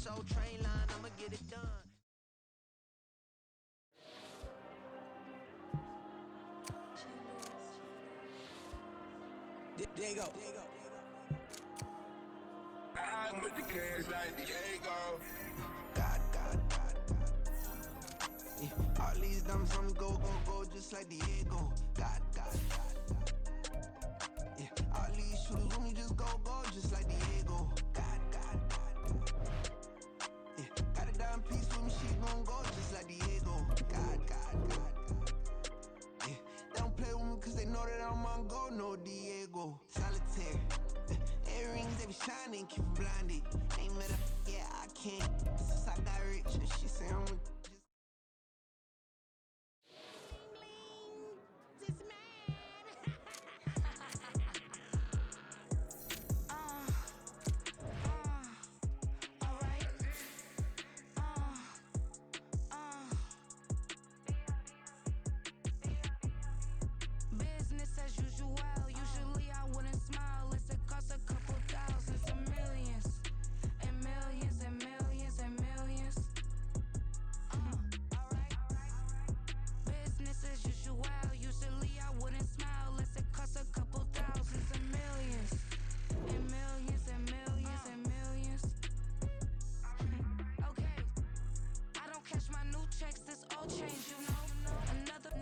Soul Train line, I'ma get it done. There you go. I'm with the cash like Diego. God. Yeah. All these dumps from go, just like Diego. God. Yeah. All these shooters with me just go, just like Diego. God. Yeah. Got a dime piece with me, she gon' go just like Diego. God. Yeah. They don't play with me cause they know that I'm on go, no Diego. Solitaire. Earrings, they be shining, keep me blinded. Ain't met a, yeah, I can't. Since I got rich, and she say I'm just... This man. Alright. Business as usual. Usually I wouldn't smile. It's a cost a couple thousands and millions. And millions and millions and millions. Alright. Business as usual. Usually I wouldn't smile. It's a cost a couple thousands and millions. And millions and millions and millions. Okay. I don't cash my new checks, this old change, you know. Another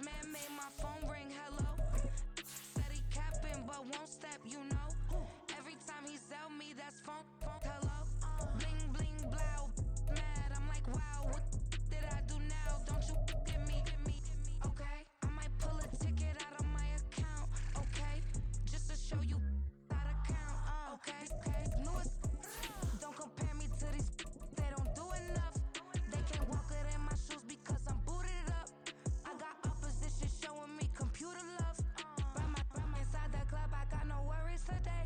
man made my phone ring, hello. Said he capping, but won't step, you know. Every time he sell me, that's phone, hello. Bling, bling, blow, mad, I'm like, wow, what did I do now? Don't you get me, okay? I might pull a ticket out of my account, okay? Just to show you how to count, okay? Newest, don't compare me to these, they don't do enough. They can't walk it in my shoes because I'm booted up. I got opposition showing me computer love. Run inside the club, I got no worries today.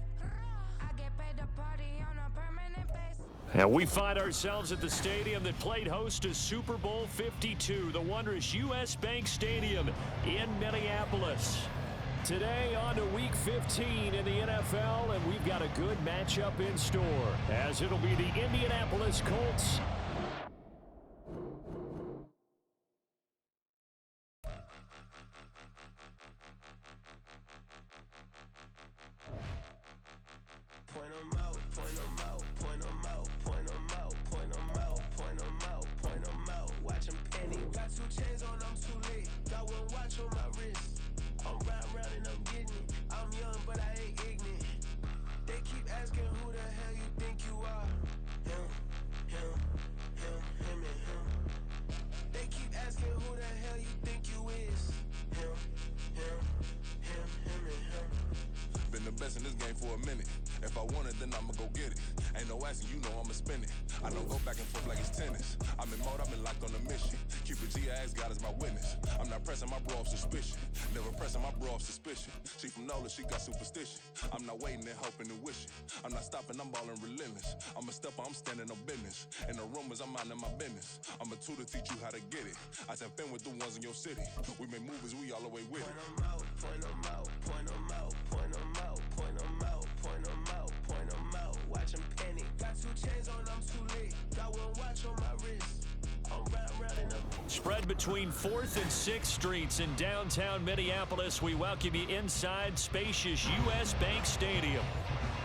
I get paid to party on a permanent base. And we find ourselves at the stadium that played host to Super Bowl 52, the wondrous U.S. Bank Stadium in Minneapolis. Today on to Week 15 in the NFL, and we've got a good matchup in store, as it'll be the Indianapolis Colts Watch them penny. Got 2 chains on, I'm too late. Got 1 watch on my wrist. I'm round and I'm getting it. I'm young, but I ain't ignorant. They keep asking who the hell you think you are. Him, and him. They keep asking who the hell you think you is. Him, and him. Been the best in this game for a minute. If I want it, then I'ma go get it. Ain't no asking, you know I'ma spend it. I don't go back and forth like it's tennis. I'm in mode, I've been locked on a mission. Cupid G, I ask God as my witness. I'm not pressing my bro off suspicion. Never pressing my bro off suspicion. She from Nola, she got superstition. I'm not waiting and hoping and wishing. I'm not stopping, I'm balling relentless. I'm a stepper, I'm standing on business. In the rumors, I'm minding my business. I'm a tutor, teach you how to get it. I said, fin with the ones in your city. We make movies, we all the way with it. Point them out. Watch them penny. Got 2 chains on, I'm too late. Got 1 watch on my wrist. I'm round and I'm... spread between 4th and 6th Streets in downtown Minneapolis. We welcome you inside spacious U.S. Bank Stadium.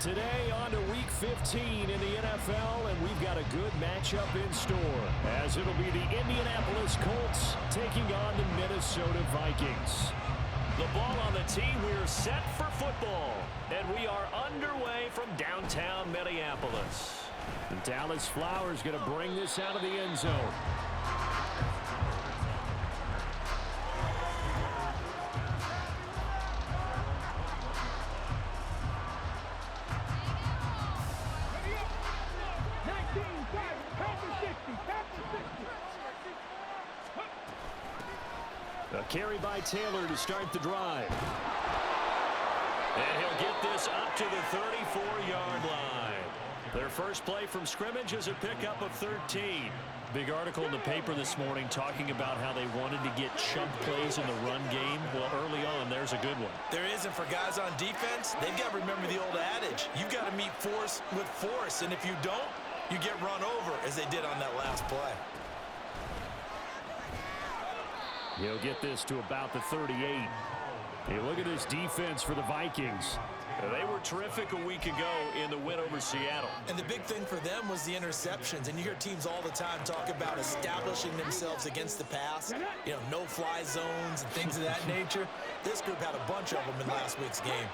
Today on to Week 15 in the NFL, and we've got a good matchup in store, as it'll be the Indianapolis Colts taking on the Minnesota Vikings. The ball on the tee, we're set for football, and we are underway from downtown Minneapolis. And Dallas Flowers going to bring this out of the end zone. A carry by Taylor to start the drive. And he'll get this up to the 34-yard line. Their first play from scrimmage is a pickup of 13. Big article in the paper this morning talking about how they wanted to get chunk plays in the run game. Well, early on, there's a good one. There is, and for guys on defense, they've got to remember the old adage. You've got to meet force with force, and if you don't, you get run over as they did on that last play. He'll get this to about the 38. Hey, look at this defense for the Vikings. They were terrific a week ago in the win over Seattle. And the big thing for them was the interceptions. And you hear teams all the time talk about establishing themselves against the pass. You know, no-fly zones and things of that nature. This group had a bunch of them in last week's game.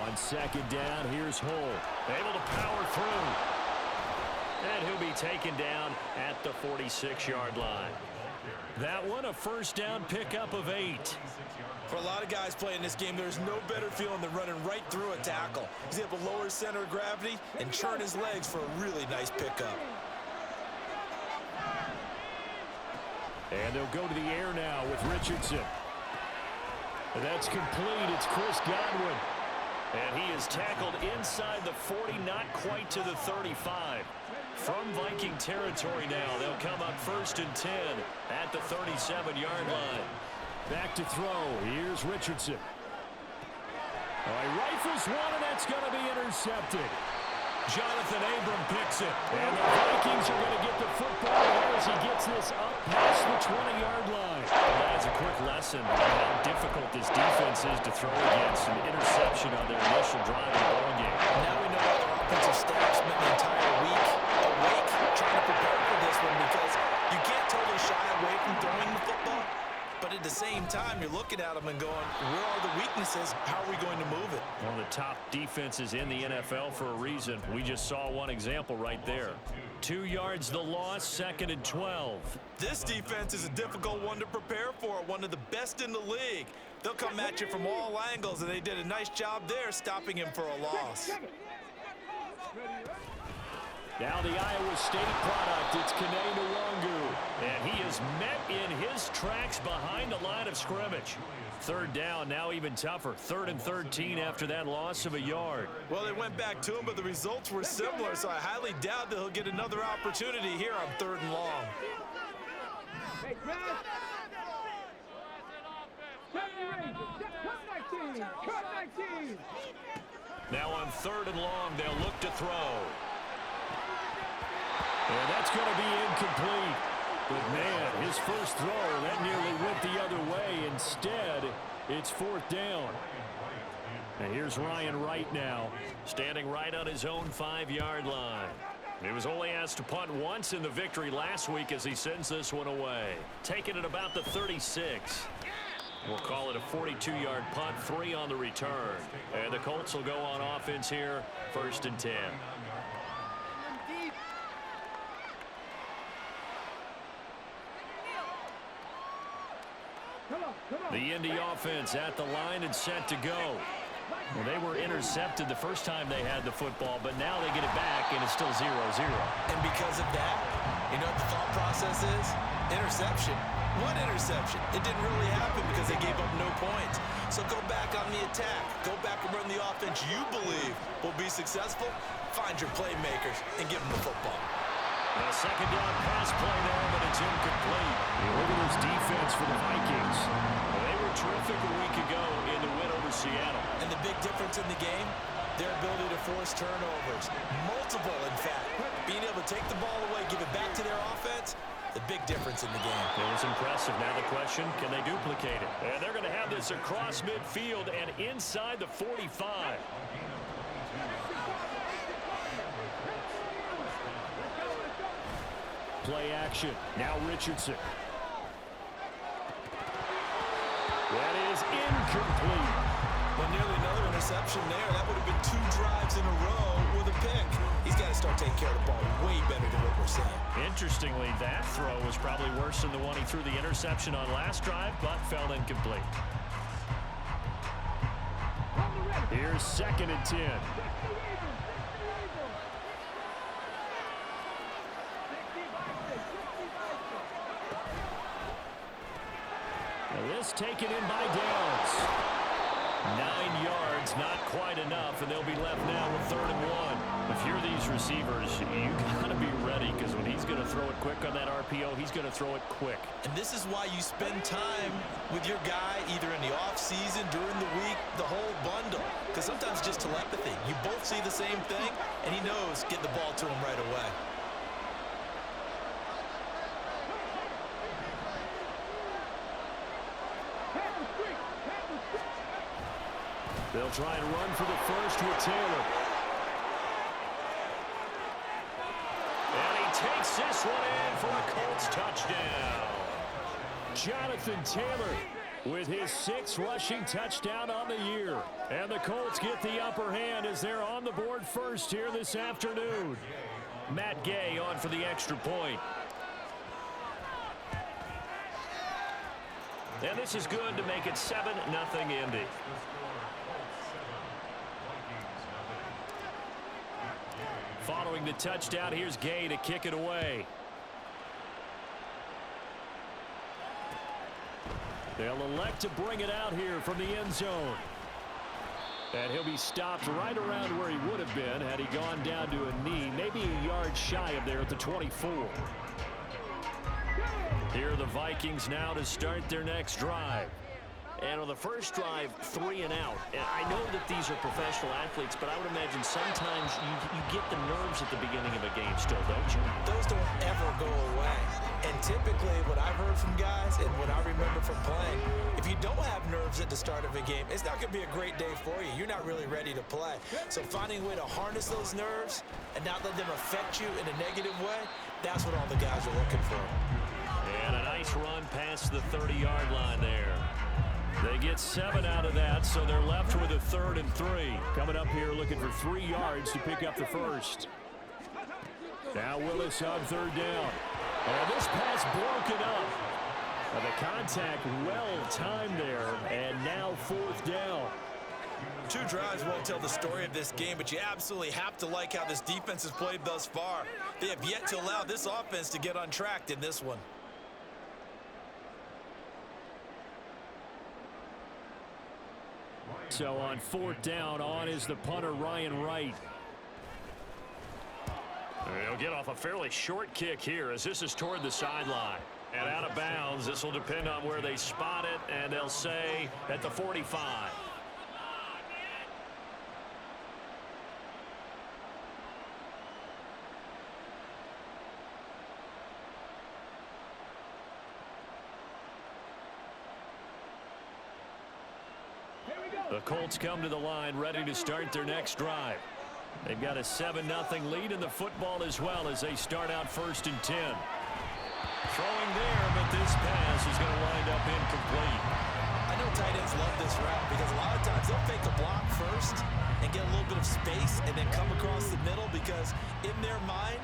On second down, here's Hull. Able to power through. And he'll be taken down at the 46-yard line. That one, a first down pickup of 8. For a lot of guys playing this game, there's no better feeling than running right through a tackle. He's able to lower his center of gravity and churn his legs for a really nice pickup. And they'll go to the air now with Richardson. And that's complete. It's Chris Godwin. And he is tackled inside the 40, not quite to the 35. From Viking territory now, they'll come up 1st and 10 at the 37-yard line. Back to throw. Here's Richardson. All right, rifles one, and that's going to be intercepted. Jonathan Abram picks it. And the Vikings are going to get the football here as he gets this up past the 20-yard line. Well, that's a quick lesson on how difficult this defense is to throw against. An interception on their initial drive in the ball game. Now we know why their offensive staff spent the entire week awake trying to prepare for this one, because you can't totally shy away from throwing the football. But at the same time, you're looking at them and going, where are the weaknesses? How are we going to move it? One of the top defenses in the NFL for a reason. We just saw one example right there. 2 yards the loss, 2nd and 12. This defense is a difficult one to prepare for, one of the best in the league. They'll come at you from all angles, and they did a nice job there stopping him for a loss. Now the Iowa State product, it's Kene Nwangu. And he is met in his tracks behind the line of scrimmage. 3rd down, now even tougher. 3rd and 13 after that loss of a yard. Well, they went back to him, but the results were similar, so I highly doubt that he'll get another opportunity here on 3rd and long. Now on 3rd and long, they'll look to throw. And that's going to be incomplete. But, man, his first throw, that nearly went the other way. Instead, it's 4th down. And here's Ryan Wright now, standing right on his own 5-yard line. He was only asked to punt once in the victory last week as he sends this one away. Taking it about the 36. We'll call it a 42-yard punt, 3 on the return. And the Colts will go on offense here, 1st and 10. The Indy offense at the line and set to go. Well, they were intercepted the first time they had the football, but now they get it back, and it's still 0-0. And because of that, you know what the thought process is? Interception. What interception? It didn't really happen because they gave up no points. So go back on the attack. Go back and run the offense you believe will be successful. Find your playmakers and give them the football. A 2nd down pass play there, but it's incomplete. Look at this defense for the Vikings. They were terrific a week ago in the win over Seattle. And the big difference in the game, their ability to force turnovers. Multiple, in fact. Being able to take the ball away, give it back to their offense, the big difference in the game. It was impressive. Now the question, can they duplicate it? And they're going to have this across midfield and inside the 45. Play action. Now Richardson. That is incomplete. Well, nearly another interception there. That would have been 2 drives in a row with a pick. He's got to start taking care of the ball way better than what we're seeing. Interestingly, that throw was probably worse than the one he threw the interception on last drive, but fell incomplete. Here's 2nd and 10. This taken in by Downs. 9 yards, not quite enough, and they'll be left now with 3rd and 1. If you're these receivers, you got to be ready, because when he's going to throw it quick on that RPO, he's going to throw it quick. And this is why you spend time with your guy either in the offseason, during the week, the whole bundle. Because sometimes just telepathy. You both see the same thing, and he knows get the ball to him right away. They'll try and run for the first with Taylor. And he takes this one in for a Colts touchdown. Jonathan Taylor with his 6th rushing touchdown on the year. And the Colts get the upper hand as they're on the board first here this afternoon. Matt Gay on for the extra point. And this is good to make it 7-0 Indy. Following the touchdown, here's Gay to kick it away. They'll elect to bring it out here from the end zone. And he'll be stopped right around where he would have been had he gone down to a knee, maybe a yard shy of there at the 24. Here are the Vikings now to start their next drive. And on the first drive, 3 and out. And I know that these are professional athletes, but I would imagine sometimes you get the nerves at the beginning of a game still, don't you? Those don't ever go away. And typically what I've heard from guys and what I remember from playing, if you don't have nerves at the start of a game, it's not going to be a great day for you. You're not really ready to play. So finding a way to harness those nerves and not let them affect you in a negative way, that's what all the guys are looking for. And a nice run past the 30-yard line there. They get 7 out of that, so they're left with a 3rd and 3. Coming up here looking for 3 yards to pick up the first. Now Willis on 3rd down. And this pass broken up. And the contact well timed there, and now 4th down. 2 drives won't tell the story of this game, but you absolutely have to like how this defense has played thus far. They have yet to allow this offense to get untracked in this one. So on 4th down, on is the punter, Ryan Wright. He'll get off a fairly short kick here as this is toward the sideline. And out of bounds, this will depend on where they spot it, and they'll say at the 45. The Colts come to the line ready to start their next drive. They've got a 7-0 lead in the football as well as they start out 1st and 10. Throwing there, but this pass is going to wind up incomplete. I know tight ends love this route because a lot of times they'll fake the block first and get a little bit of space and then come across the middle because in their mind,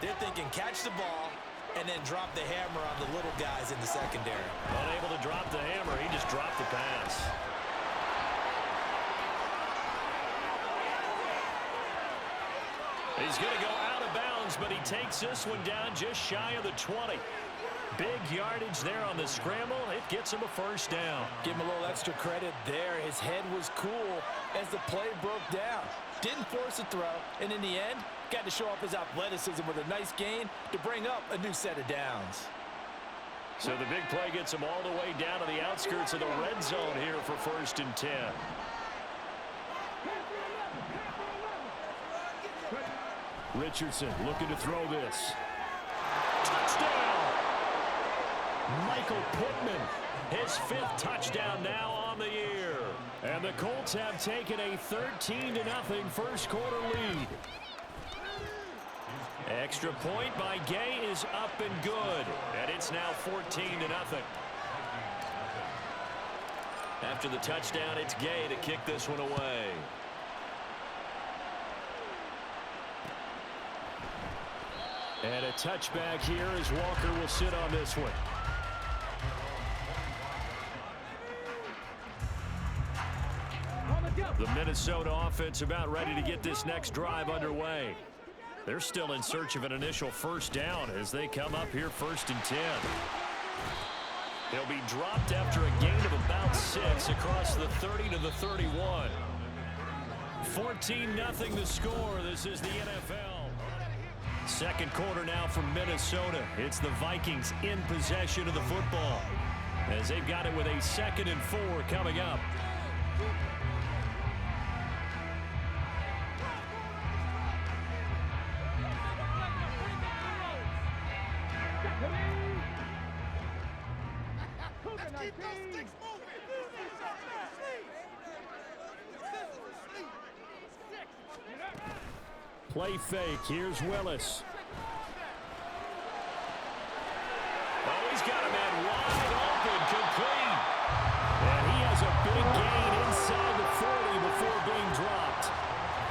they're thinking catch the ball and then drop the hammer on the little guys in the secondary. Unable to drop the hammer, he just dropped the pass. He's going to go out of bounds, but he takes this one down just shy of the 20. Big yardage there on the scramble. It gets him a 1st down. Give him a little extra credit there. His head was cool as the play broke down. Didn't force a throw, and in the end, got to show off his athleticism with a nice gain to bring up a new set of downs. So the big play gets him all the way down to the outskirts of the red zone here for 1st and 10. Richardson looking to throw this. Touchdown! Michael Pittman, his 5th touchdown now on the year. And the Colts have taken a 13-0 first quarter lead. Extra point by Gay is up and good. And it's now 14-0. After the touchdown, it's Gay to kick this one away. And a touchback here as Walker will sit on this one. The Minnesota offense about ready to get this next drive underway. They're still in search of an initial 1st down as they come up here 1st and 10. He'll be dropped after a gain of about 6. 6 across the 30 to the 31. 14-0 the score. This is the NFL. Second quarter now from Minnesota. It's the Vikings in possession of the football as they've got it with a 2nd and 4 coming up. Play fake. Here's Willis. Oh, he's got a man wide open, complete. And he has a big gain inside the 40 before being dropped.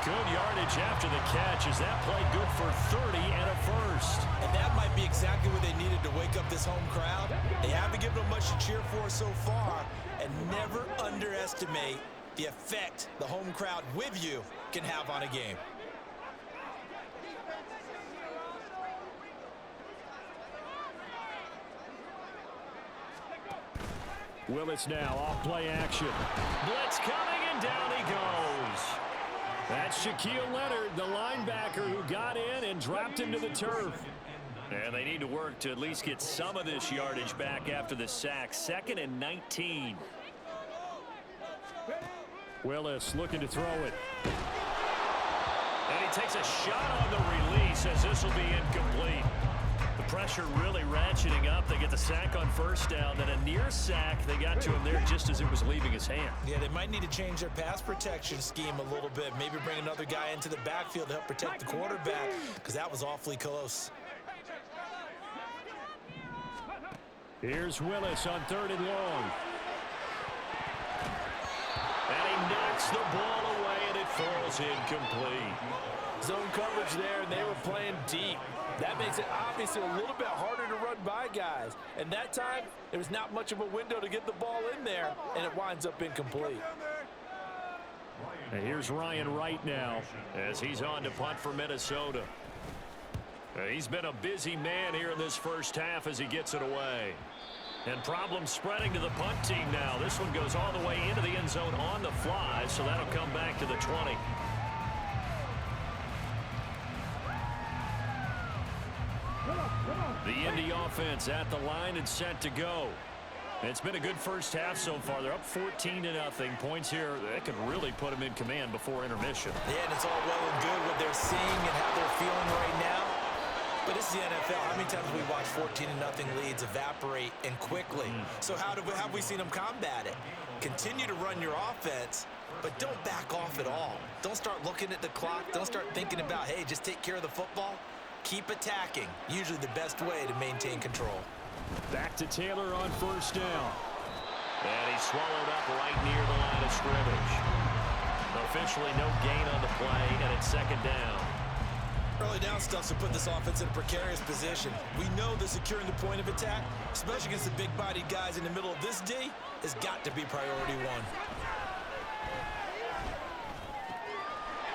Good yardage after the catch. Is that play good for 30 and a first? And that might be exactly what they needed to wake up this home crowd. They haven't given them much to cheer for so far. And never underestimate the effect the home crowd with you can have on a game. Willis now off play action. Blitz coming, and down he goes. That's Shaquille Leonard, the linebacker who got in and dropped him to the turf. And they need to work to at least get some of this yardage back after the sack. 2nd and 19. Willis looking to throw it. And he takes a shot on the release as this will be incomplete. The pressure really ratcheting up. They get the sack on first down. Then a near sack. They got to him there just as it was leaving his hand. Yeah, they might need to change their pass protection scheme a little bit. Maybe bring another guy into the backfield to help protect the quarterback, because that was awfully close. Here's Willis on 3rd and long. And he knocks the ball away, and it falls incomplete. Zone coverage there, and they were playing deep. That makes it obviously a little bit harder to run by guys. And that time, there was not much of a window to get the ball in there, and it winds up incomplete. And here's Ryan Wright now as he's on to punt for Minnesota. He's been a busy man here in this first half as he gets it away. And problems spreading to the punt team now. This one goes all the way into the end zone on the fly, so that'll come back to the 20. The Indy offense at the line and set to go. It's been a good first half so far. They're up 14-0. Points here, that could really put them in command before intermission. Yeah, and it's all well and good what they're seeing and how they're feeling right now. But this is the NFL. How many times have we watched 14-0 leads evaporate and quickly? So have we seen them combat it? Continue to run your offense, but don't back off at all. Don't start looking at the clock. Don't start thinking about, hey, just take care of the football. Keep attacking. Usually the best way to maintain control. Back to Taylor on first down. And he's swallowed up right near the line of scrimmage. Officially no gain on the play, and it's 2nd down. Early down stuff's to put this offense in a precarious position. We know that securing the point of attack, especially against the big-bodied guys in the middle of this D, has got to be priority one.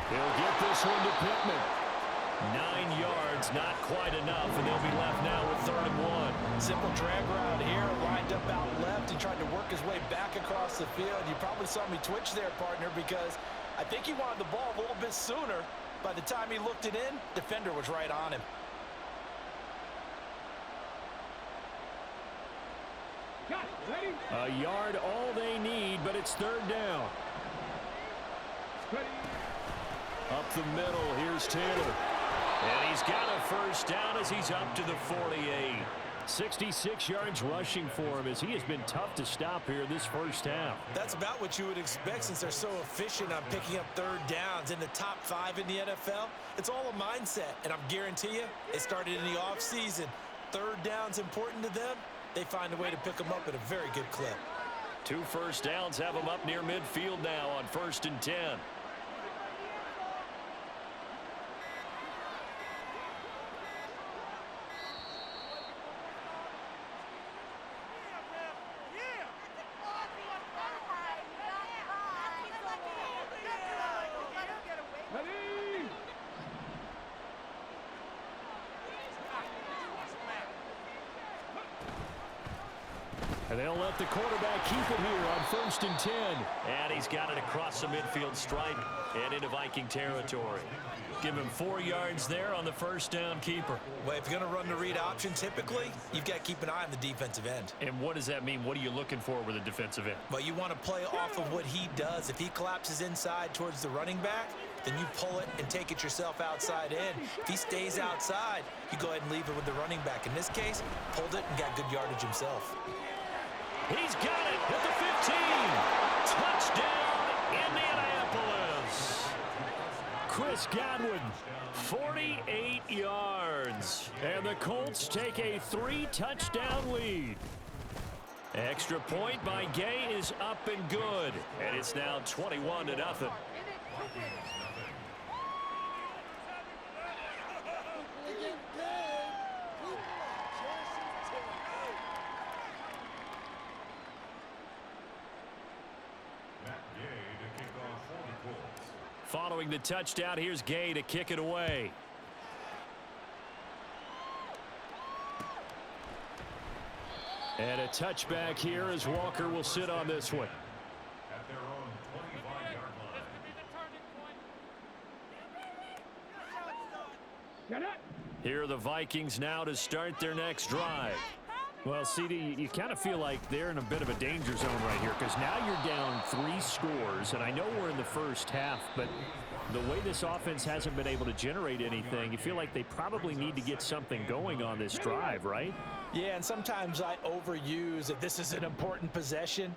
He'll get this one to Pittman. 9 yards, not quite enough, and they'll be left now with 3rd and 1. Simple drag route here, lined up out left. He tried to work his way back across the field. You probably saw me twitch there, partner, because I think he wanted the ball a little bit sooner. By the time he looked it in, defender was right on him. A yard all they need, but it's 3rd down. Up the middle, here's Taylor. And he's got a first down as he's up to the 48. 66 yards rushing for him as he has been tough to stop here this first half. That's about what you would expect since they're so efficient on picking up 3rd downs. In the top 5 in the NFL, it's all a mindset. And I'm guarantee you, it started in the offseason. 3rd down's important to them. They find a way to pick them up at a very good clip. 2 first downs have them up near midfield now on 1st and 10. And they'll let the quarterback keep it here on 1st and 10. And he's got it across the midfield stripe and into Viking territory. Give him 4 yards there on the first down keeper. Well, if you're going to run the read option, typically, you've got to keep an eye on the defensive end. And what does that mean? What are you looking for with a defensive end? Well, you want to play off of what he does. If he collapses inside towards the running back, then you pull it and take it yourself outside in. If he stays outside, you go ahead and leave it with the running back. In this case, pulled it and got good yardage himself. He's got it at the 15. Touchdown, Indianapolis. Chris Godwin, 48 yards. And the Colts take a 3-touchdown lead. Extra point by Gay is up and good. And it's now 21-0. Following the touchdown, here's Gay to kick it away. And a touchback here as Walker will sit on this one. At their own 25-yard line. Here are the Vikings now to start their next drive. Well, CD, you kind of feel like they're in a bit of a danger zone right here because now you're down 3 scores, and I know we're in the first half, but the way this offense hasn't been able to generate anything, you feel like they probably need to get something going on this drive, right? Yeah, and sometimes I overuse that this is an important possession.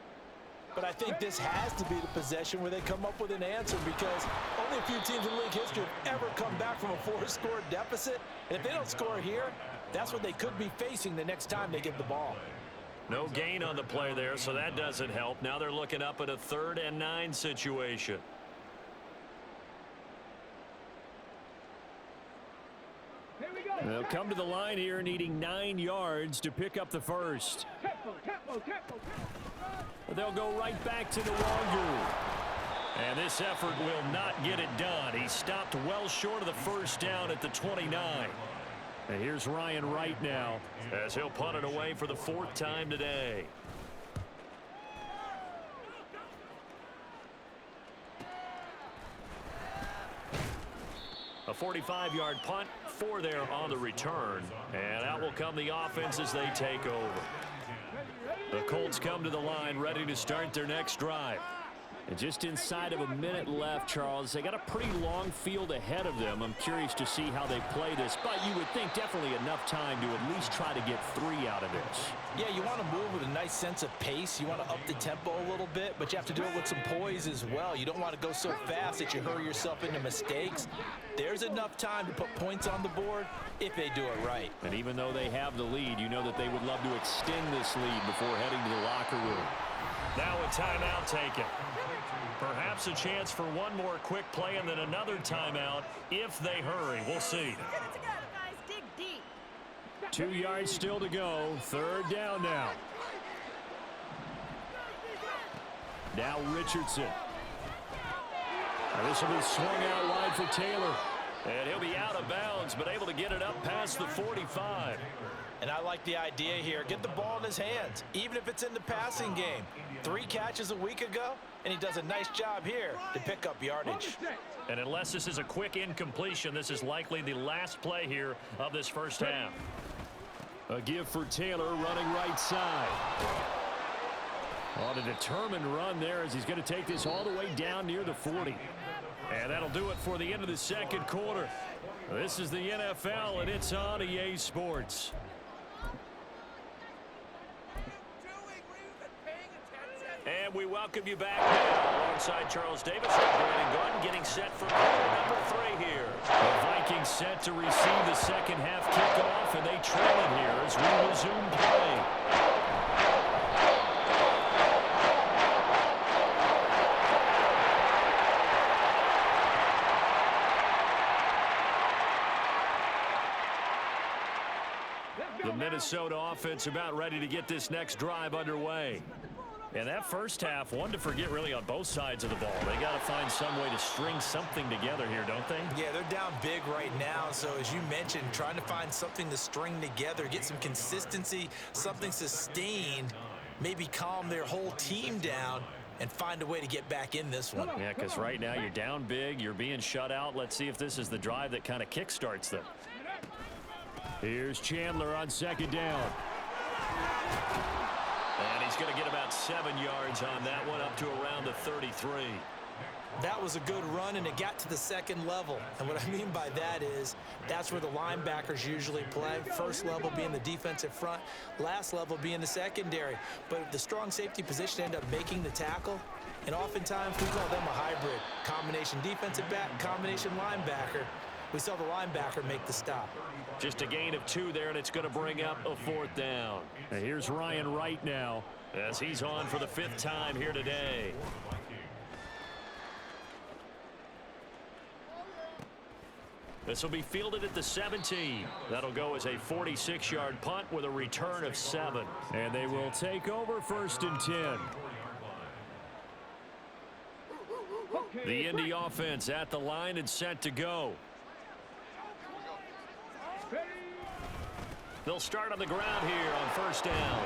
But I think this has to be the possession where they come up with an answer because only a few teams in league history have ever come back from a 4-score deficit. And if they don't score here, that's what they could be facing the next time they get the ball. No gain on the play there, so that doesn't help. Now they're looking up at a 3rd and 9 situation. They'll come to the line here needing 9 yards to pick up the first. They'll go right back to the Wangoo. And this effort will not get it done. He stopped well short of the first down at the 29. And here's Ryan Wright now as he'll punt it away for the 4th time today. A 45-yard punt, 4 there on the return. And out will come the offense as they take over. The Colts come to the line ready to start their next drive. And just inside of a minute left, Charles, they got a pretty long field ahead of them. I'm curious to see how they play this, but you would think definitely enough time to at least try to get 3 out of this. Yeah, you want to move with a nice sense of pace. You want to up the tempo a little bit, but you have to do it with some poise as well. You don't want to go so fast that you hurry yourself into mistakes. There's enough time to put points on the board if they do it right. And even though they have the lead, you know that they would love to extend this lead before heading to the locker room. Now a timeout taken. Perhaps a chance for one more quick play and then another timeout if they hurry. We'll see. 2 yards still to go. 3rd down now. Now Richardson. This will be swung out wide for Taylor. And he'll be out of bounds, but able to get it up past the 45. And I like the idea here. Get the ball in his hands, even if it's in the passing game. 3 catches a week ago, and he does a nice job here to pick up yardage. And unless this is a quick incompletion, this is likely the last play here of this first half. A give for Taylor running right side. On a determined run there as he's going to take this all the way down near the 40. And that'll do it for the end of the second quarter. This is the NFL, and it's on EA Sports. And we welcome you back now alongside Charles Davis and Brandon Gordon getting set for quarter number 3 here. The Vikings set to receive the second half kickoff, and they trail it here as we resume play. The Minnesota offense about ready to get this next drive underway. And that first half, one to forget really on both sides of the ball. They got to find some way to string something together here, don't they? Yeah, they're down big right now. So as you mentioned, trying to find something to string together, get some consistency, something sustained. maybe calm their whole team down and find a way to get back in this one. Yeah, because right now you're down big, you're being shut out. Let's see if this is the drive that kind of kickstarts them. Here's Chandler on second down. And he's going to get about 7 yards on that one, up to around the 33. That was a good run, and it got to the second level. And what I mean by that is that's where the linebackers usually play. First level being the defensive front, last level being the secondary. But the strong safety position ended up making the tackle, and oftentimes we call them a hybrid. Combination defensive back, combination linebacker. We saw the linebacker make the stop. Just a gain of 2 there, and it's going to bring up a 4th down. And here's Ryan Wright now as he's on for the 5th time here today. This will be fielded at the 17. That'll go as a 46-yard punt with a return of 7. And they will take over 1st and 10. The Indy offense at the line and set to go. They'll start on the ground here on 1st down.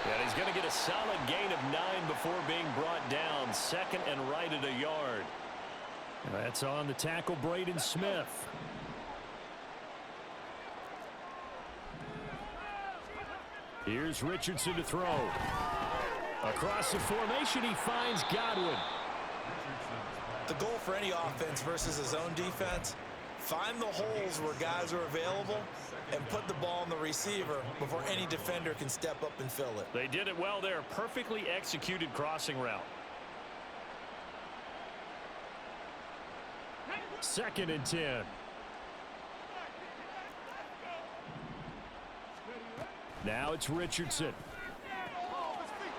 And he's going to get a solid gain of 9 before being brought down. 2nd and right at a yard. That's on the tackle, Braden Smith. Here's Richardson to throw. Across the formation, he finds Godwin. The goal for any offense versus his own defense, find the holes where guys are available and put the ball on the receiver before any defender can step up and fill it. They did it well there. Perfectly executed crossing route. 2nd and 10. Now it's Richardson.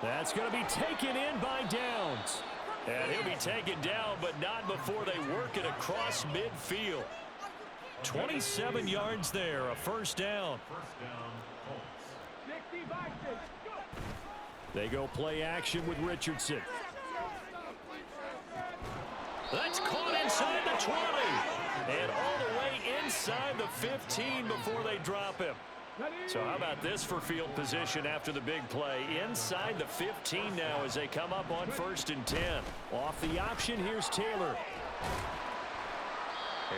That's going to be taken in by Downs. And he'll be taken down, but not before they work it across midfield. 27 yards there, a 1st down. They go play action with Richardson. That's caught inside the 20. And all the way inside the 15 before they drop him. So how about this for field position after the big play? Inside the 15 now as they come up on 1st and 10. Off the option, here's Taylor.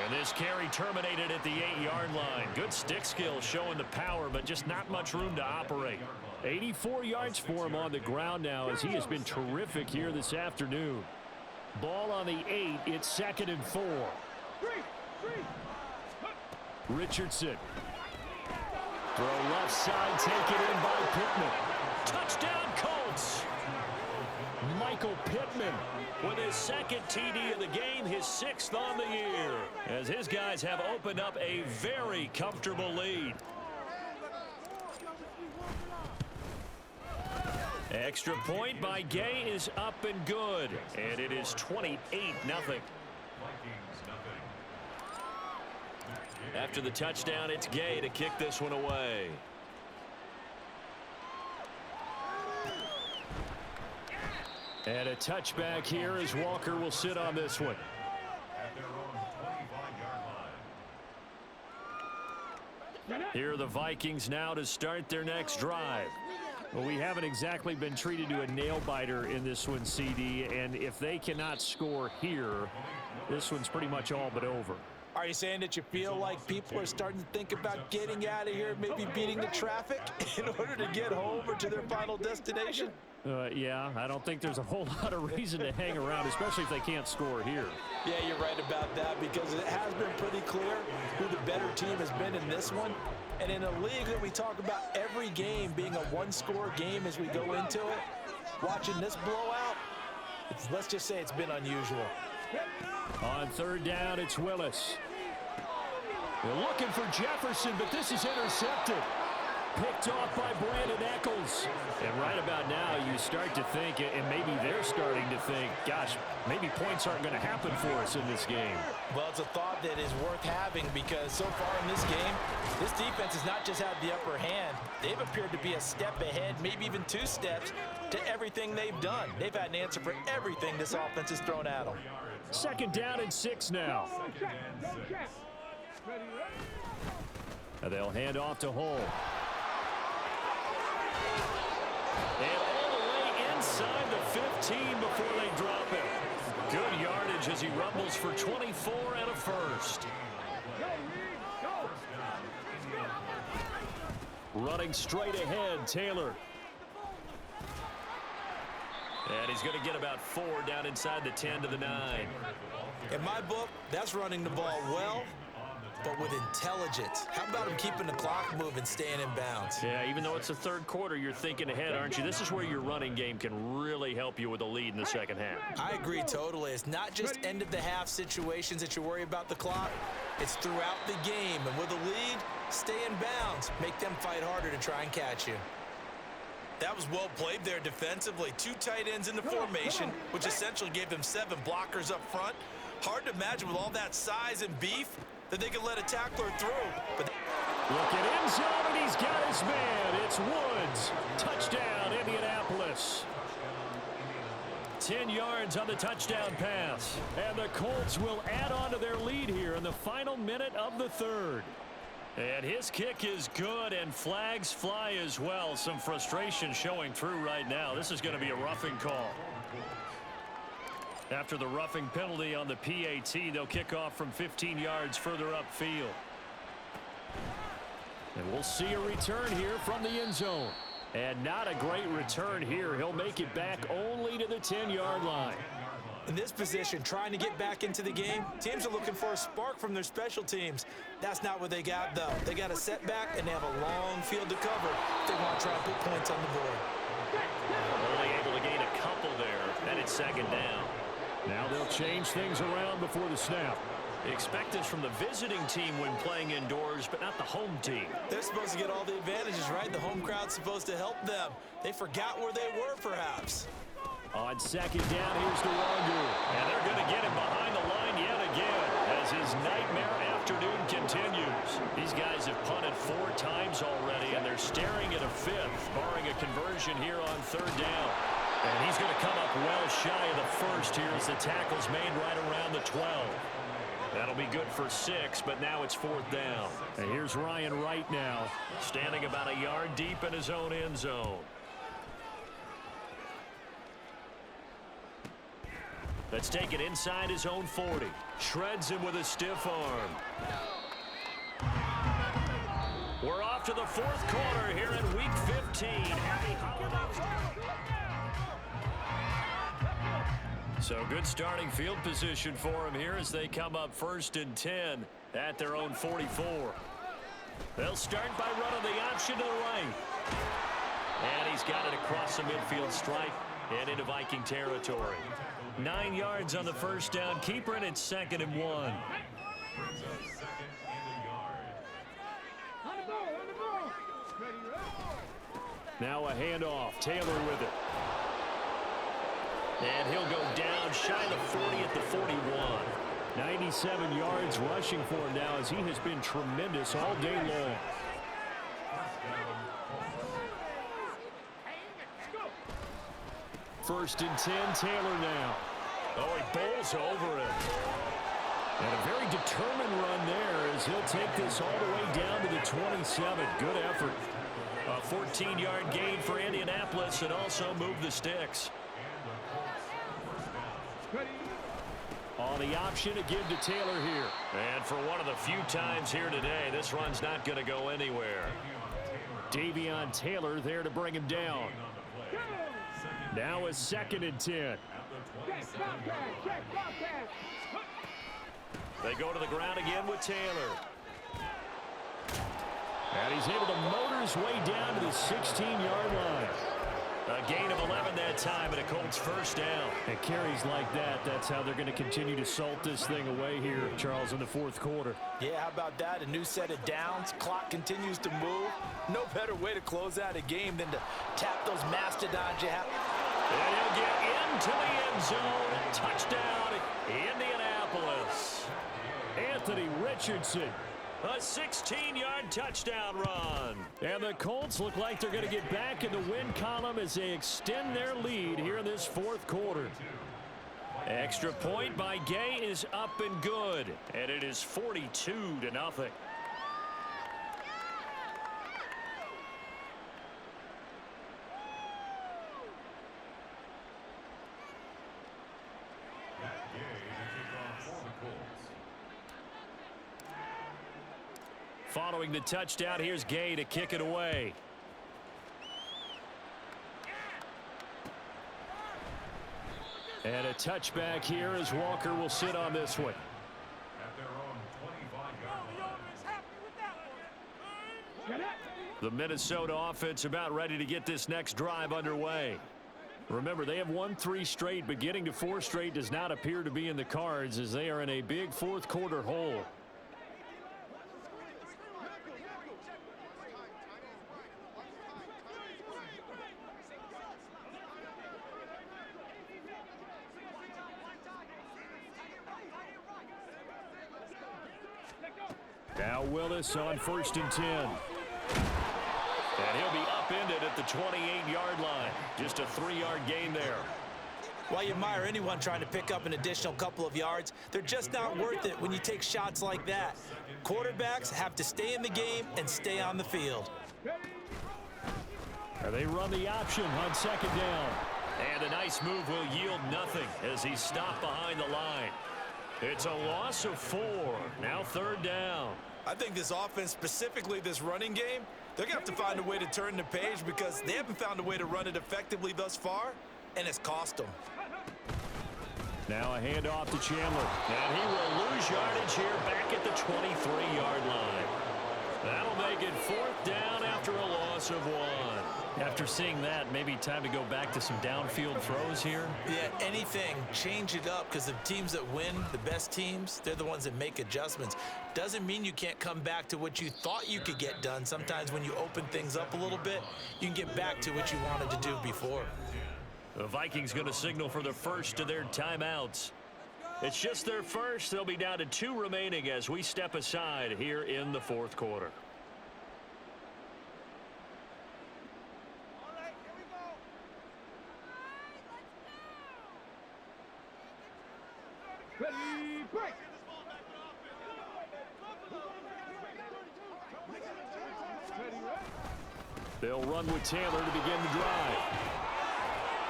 And this carry terminated at the 8-yard line. Good stick skill showing the power, but just not much room to operate. 84 yards for him on the ground now as he has been terrific here this afternoon. Ball on the 8. It's 2nd and 4. Richardson. Throw left side, taken in by Pittman. Touchdown, Colts! Michael Pittman with his 2nd TD of the game, his 6th on the year, as his guys have opened up a very comfortable lead. Extra point by Gay is up and good, and it is 28-0. After the touchdown, it's Gay to kick this one away. And a touchback here as Walker will sit on this one. Here are the Vikings now to start their next drive. Well, we haven't exactly been treated to a nail-biter in this one, CD, and if they cannot score here, this one's pretty much all but over. Are you saying that you feel like people are starting to think about getting out of here, maybe beating the traffic in order to get home or to their final destination? Yeah, I don't think there's a whole lot of reason to hang around, especially if they can't score here. Yeah, you're right about that because it has been pretty clear who the better team has been in this one. And in a league that we talk about every game being a one-score game as we go into it, watching this blowout, let's just say it's been unusual. On 3rd down, it's Willis. They're looking for Jefferson, but this is intercepted. Picked off by Brandon Eccles. And right about now, you start to think, and maybe they're starting to think, gosh, maybe points aren't going to happen for us in this game. Well, it's a thought that is worth having because so far in this game, this defense has not just had the upper hand. They've appeared to be a step ahead, maybe even 2 steps, to everything they've done. They've had an answer for everything this offense has thrown at them. 2nd down and 6 now. They'll hand off to Hull. And all the 15 before they drop it. Good yardage as he rumbles for 24 and a first. Running straight ahead, Taylor. And he's going to get about 4 down inside the 10 to the 9. In my book, that's running the ball well, but with intelligence. How about him keeping the clock moving, staying in bounds? Yeah, even though it's the third quarter, you're thinking ahead, aren't you? This is where your running game can really help you with a lead in the second half. I agree totally. It's not just end-of-the-half situations that you worry about the clock. It's throughout the game. And with a lead, stay in bounds. Make them fight harder to try and catch you. That was well played there defensively. 2 tight ends in the formation, which essentially gave them 7 blockers up front. Hard to imagine with all that size and beef that they could let a tackler through. But look at end zone, and he's got his man. It's Woods. Touchdown, Indianapolis. 10 yards on the touchdown pass. And the Colts will add on to their lead here in the final minute of the third. And his kick is good, and flags fly as well. Some frustration showing through right now. This is going to be a roughing call. After the roughing penalty on the PAT, they'll kick off from 15 yards further upfield. And we'll see a return here from the end zone. And not a great return here. He'll make it back only to the 10-yard line. In this position, trying to get back into the game, teams are looking for a spark from their special teams. That's not what they got, though. They got a setback, and they have a long field to cover if they want to try and put points on the board. Only able to gain a couple there, and it's second down. Now they'll change things around before the snap. Expect this from the visiting team when playing indoors, but not the home team. They're supposed to get all the advantages, right? The home crowd's supposed to help them. They forgot where they were, perhaps. On second down, here's DeWangu. And they're going to get him behind the line yet again as his nightmare afternoon continues. These guys have punted 4 times already, and they're staring at a 5th, barring a conversion here on third down. And he's going to come up well shy of the first here as the tackle's made right around the 12. That'll be good for 6, but now it's 4th down. And here's Ryan Wright now, standing about a yard deep in his own end zone. Let's take it inside his own 40. Shreds him with a stiff arm. We're off to the 4th quarter here in Week 15. Happy holidays. So good starting field position for him here as they come up 1st and 10 at their own 44. They'll start by running the option to the right. And he's got it across the midfield stripe and into Viking territory. 9 yards on the first down. Keeper, and it's 2nd and 1. Now a handoff. Taylor with it. And he'll go down shy of the 40 at the 41. 97 yards rushing for him now as he has been tremendous all day long. First and 10, Taylor now. Oh, he bowls over it. And a very determined run there as he'll take this all the way down to the 27. Good effort. A 14-yard gain for Indianapolis and also move the sticks. On the option to give to Taylor here. And for one of the few times here today, this run's not going to go anywhere. Davion Taylor there to bring him down. Now a 2nd and 10. They go to the ground again with Taylor. And he's able to motor his way down to the 16-yard line. A gain of 11 that time, and a Colts first down. And carries like that, that's how they're going to continue to salt this thing away here, Charles, in the 4th quarter. Yeah, how about that? A new set of downs. Clock continues to move. No better way to close out a game than to tap those mastodons you have. And he'll get into the end zone. Touchdown, Indianapolis. Anthony Richardson. A 16-yard touchdown run. And the Colts look like they're going to get back in the win column as they extend their lead here in this 4th quarter. Extra point by Gay is up and good. And it is 42-0. Following the touchdown, here's Gay to kick it away. And a touchback here as Walker will sit on this one. At their own 25-yard line. The Minnesota offense about ready to get this next drive underway. Remember, they have won 3 straight, but getting to 4 straight does not appear to be in the cards as they are in a big fourth quarter hole. Now Willis on 1st and 10. And he'll be upended at the 28-yard line. Just a 3-yard gain there. While you admire anyone trying to pick up an additional couple of yards, they're just not worth it when you take shots like that. Quarterbacks have to stay in the game and stay on the field. They run the option on 2nd down. And a nice move will yield nothing as he's stopped behind the line. It's a loss of 4. Now 3rd down. I think this offense, specifically this running game, they're going to have to find a way to turn the page because they haven't found a way to run it effectively thus far, and it's cost them. Now a handoff to Chandler. And he will lose yardage here back at the 23-yard line. That'll make it 4th down after a loss of 1. After seeing that, maybe time to go back to some downfield throws here. Yeah, anything. Change it up because the teams that win, the best teams, they're the ones that make adjustments. Doesn't mean you can't come back to what you thought you could get done. Sometimes when you open things up a little bit, you can get back to what you wanted to do before. The Vikings going to signal for the first of their timeouts. It's just their first. They'll be down to 2 remaining as we step aside here in the 4th quarter. Ready, break. They'll run with Taylor to begin the drive.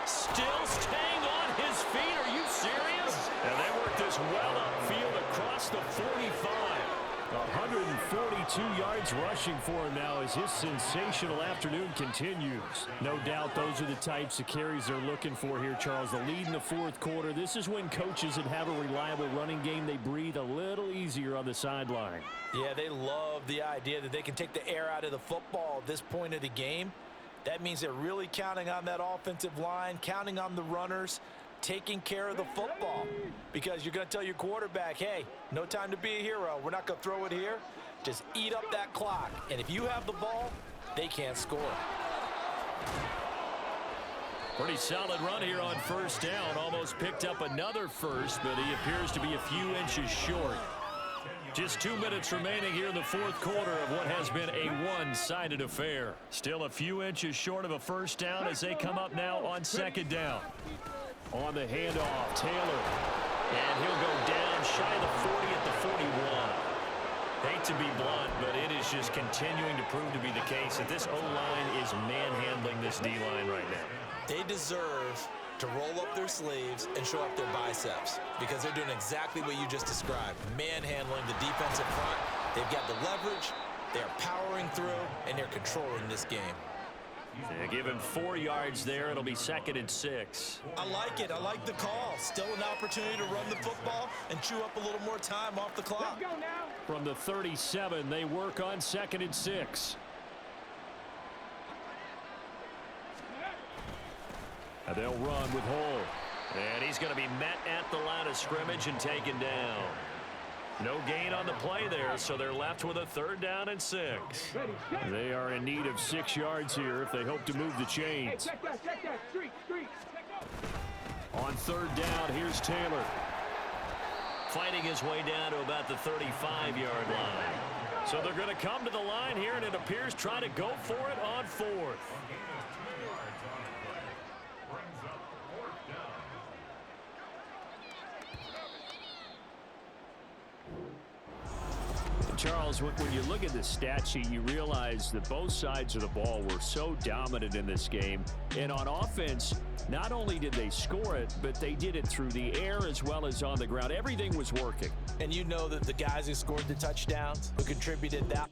Still staying on his feet. Are you serious? And they work this well upfield across the 45. 142 yards rushing for him now as his sensational afternoon continues. No doubt those are the types of carries they're looking for here, Charles. The lead in the 4th quarter. This is when coaches that have a reliable running game, they breathe a little easier on the sideline. Yeah, they love the idea that they can take the air out of the football at this point of the game. That means they're really counting on that offensive line, counting on the runners, taking care of the football. Because you're going to tell your quarterback, hey, no time to be a hero. We're not going to throw it here. Just eat up that clock. And if you have the ball, they can't score. Pretty solid run here on 1st down. Almost picked up another first, but he appears to be a few inches short. Just 2 minutes remaining here in the 4th quarter of what has been a one-sided affair. Still a few inches short of a first down as they come up now on 2nd down. On the handoff, Taylor. And he'll go down shy of the 40 at the 41. Hate to be blunt, but it is just continuing to prove to be the case that this O-line is manhandling this D-line right now. They deserve to roll up their sleeves and show up their biceps because they're doing exactly what you just described, manhandling the defensive front. They've got the leverage, they're powering through, and they're controlling this game. They give him 4 yards there. It'll be 2nd and 6. I like it. I like the call. Still an opportunity to run the football and chew up a little more time off the clock. Let's go now. From the 37, they work on 2nd and 6. And they'll run with Hull. And he's going to be met at the line of scrimmage and taken down. No gain on the play there, so they're left with a 3rd down and 6. They are in need of 6 yards here if they hope to move the chains. Check that. Street. On 3rd down, here's Taylor. Fighting his way down to about the 35-yard line. So they're going to come to the line here, and it appears try to go for it on 4th. Charles, when you look at the stat sheet, you realize that both sides of the ball were so dominant in this game. And on offense, not only did they score it, but they did it through the air as well as on the ground. Everything was working. And you know that the guys who scored the touchdowns, who contributed that